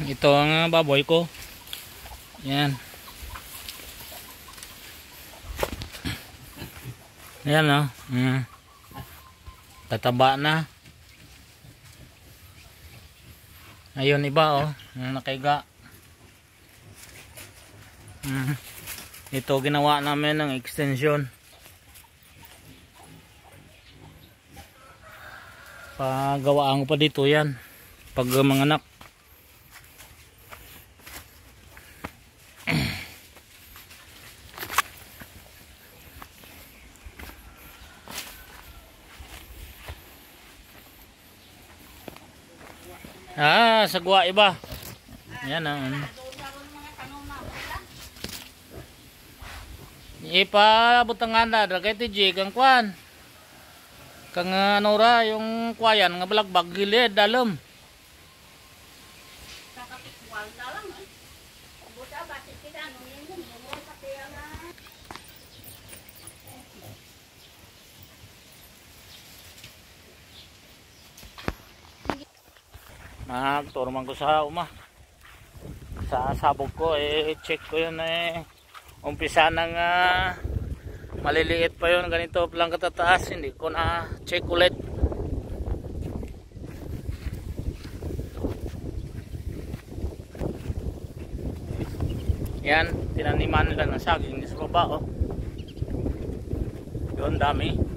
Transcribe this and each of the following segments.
Ito ang baboy ko. Yan. Ayan o. Tataba na. Ayun iba o. Nakaiga. Ito ginawa namin ng extension. Pagawaan ko pa dito yan. Pag manganak. Sagwa iba. Yan ipaabot ang anda kay TJ kang kwan. Kang anora yung kwayan nga balagbag gilid dalam. Turman ko sa sa sabog ko check ko yun umpisa ng maliliit pa yun ganito lang katataas, hindi ko na check ulit. Yan, tinaniman nila ng saging sa baba yun dami.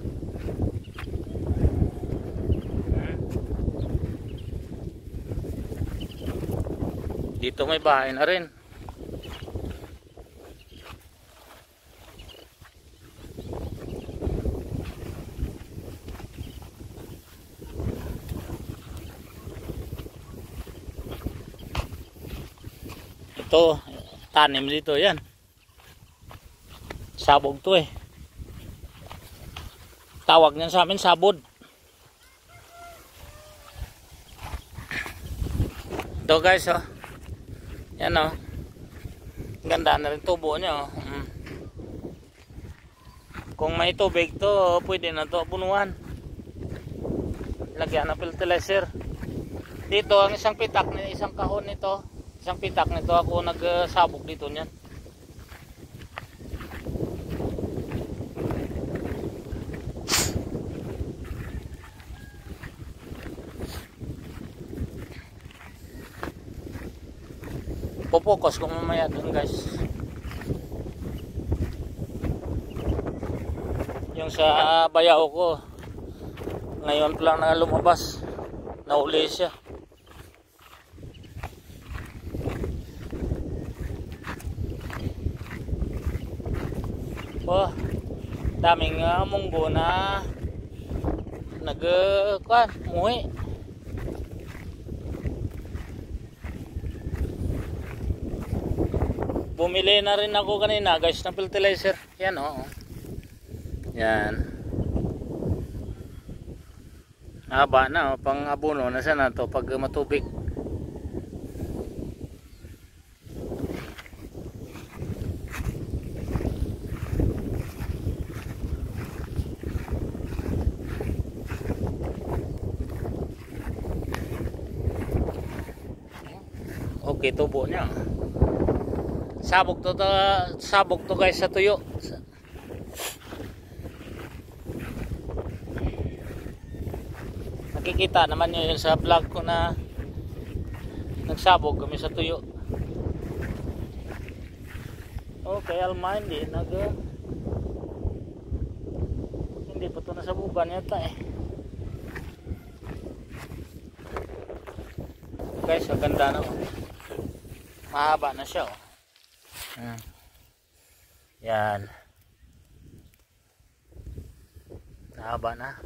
Dito may bahay na rin. Ito, tanim dito yan. Sabog to Tawag niyan sa amin sabod. Ito guys yan ganda na rin tubo niya Kung may tubig to pwede na to punuan, lagyan ng fertilizer. Dito ang isang pitak ni isang kahon nito, isang pitak nito ako nagsabog dito niyan. Focus ko mamaya dun guys, yung sa bayaw ko ngayon lang na lumabas, nauli siya. Daming munggo na muwi. Bumili na rin ako kanina guys ng fertilizer. Yan Yan. Haba na pang abono na sana to pag matubig. Okay, tubo niya. Sabog to guys sa tuyo. Nakikita naman nyo yun sa vlog ko na nagsabog kami sa tuyo. Okay, Alma hindi pa to nasabugan yata guys, ang ganda na mahaba na siya yan, mahaba na.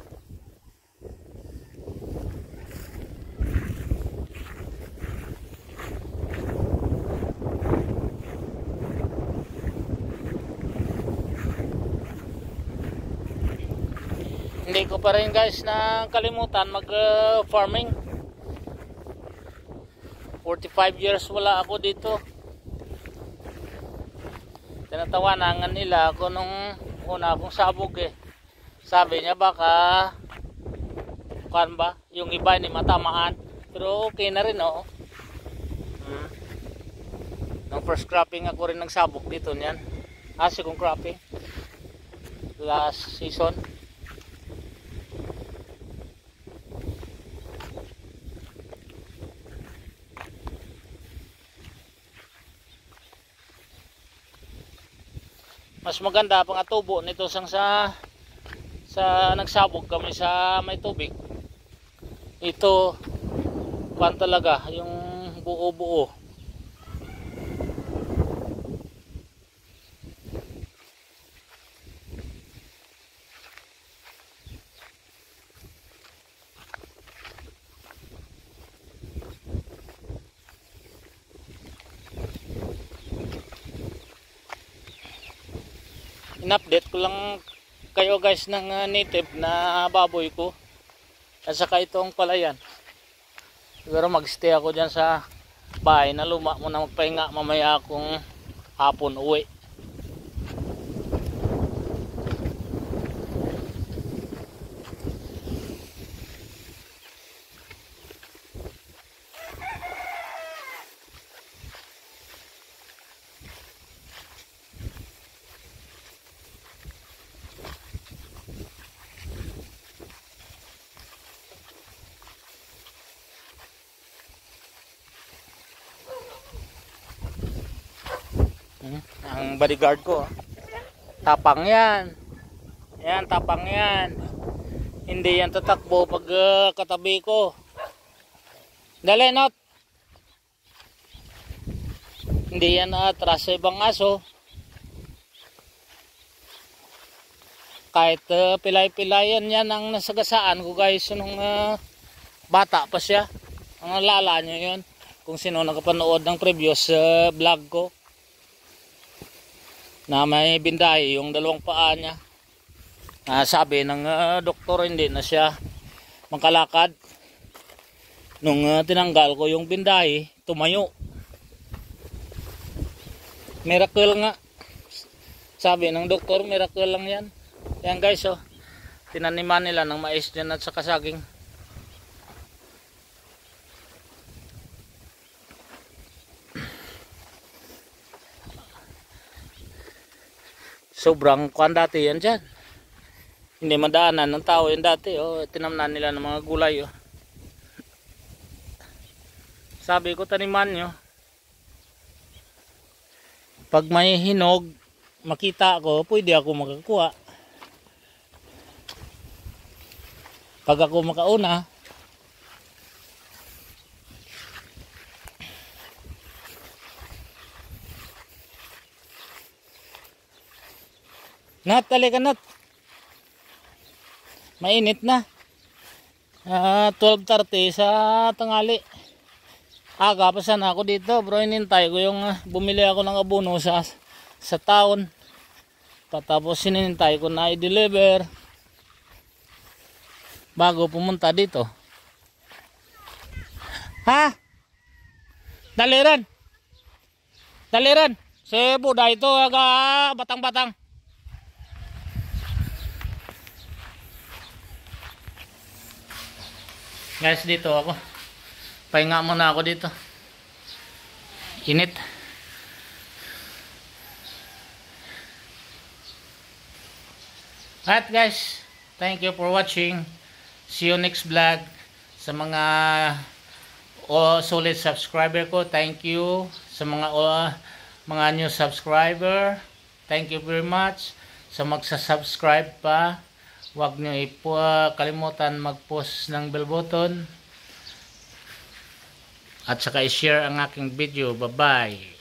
Hindi ko pa rin guys na kalimutan mag farming. 45 years wala ako dito. Tinatawanan nila ako nung una akong sabog Sabi niya baka yung iba ni matamaan, pero okay na rin Nung first cropping ako rin nagsabog dito niyan. Second cropping. Last season. Mas maganda pang atubo nito sa nagsabog kami sa may tubig. Ito pan talaga yung buo-buo. In-update ko lang kayo guys ng native na baboy ko at saka itong palayan. Siguro magstay ako dyan sa bahay na luma muna, magpahinga, mamaya akong hapon uwi. Ang bodyguard ko, tapang yan. Yan, tapang yan. Hindi yan tatakbo pag katabi ko. Dali, not. Hindi yan atras sa ibang aso. Kahit pilay-pilayan yan ang nasagasaan ko guys nung bata pa siya. Ang alala nyo yun kung sino nakapanood ng previous vlog ko na may bindahe yung dalawang paa niya. Sabi ng doktor hindi na siya makalakad. Nung tinanggal ko yung bindahe, tumayo. Miracle nga. Sabi ng doktor, miracle lang yan. Yan guys, oh. Tinaniman nila ng mais dyan at saka saging. Sobrang kuan dati yan dyan. Hindi madaanan ng tao yan dati. Oh. Tinamnan nila ng mga gulay. Oh. Sabi ko, taniman nyo. Pag may hinog, makita ko, pwede ako makakuha. Pag ako makauna, Nat, talaga Nat. Mainit na. 12:30 sa tanghali. Aga pa sana ako dito, bro. Inintay ko yung bumili ako ng abono sa town. Tapos sinintay ko na i-deliver bago pumunta dito. Ha? Daliran. Daliran. Si Buda ito aga batang-batang. Guys, dito ako. Pahinga muna ako dito. Init. Alright guys, thank you for watching. See you next vlog. Sa mga solid subscriber ko, thank you. Sa mga new subscriber, thank you very much. Sa magsa-subscribe pa, huwag nyo kalimutan mag-post ng bell button at saka i-share ang aking video. Bye bye.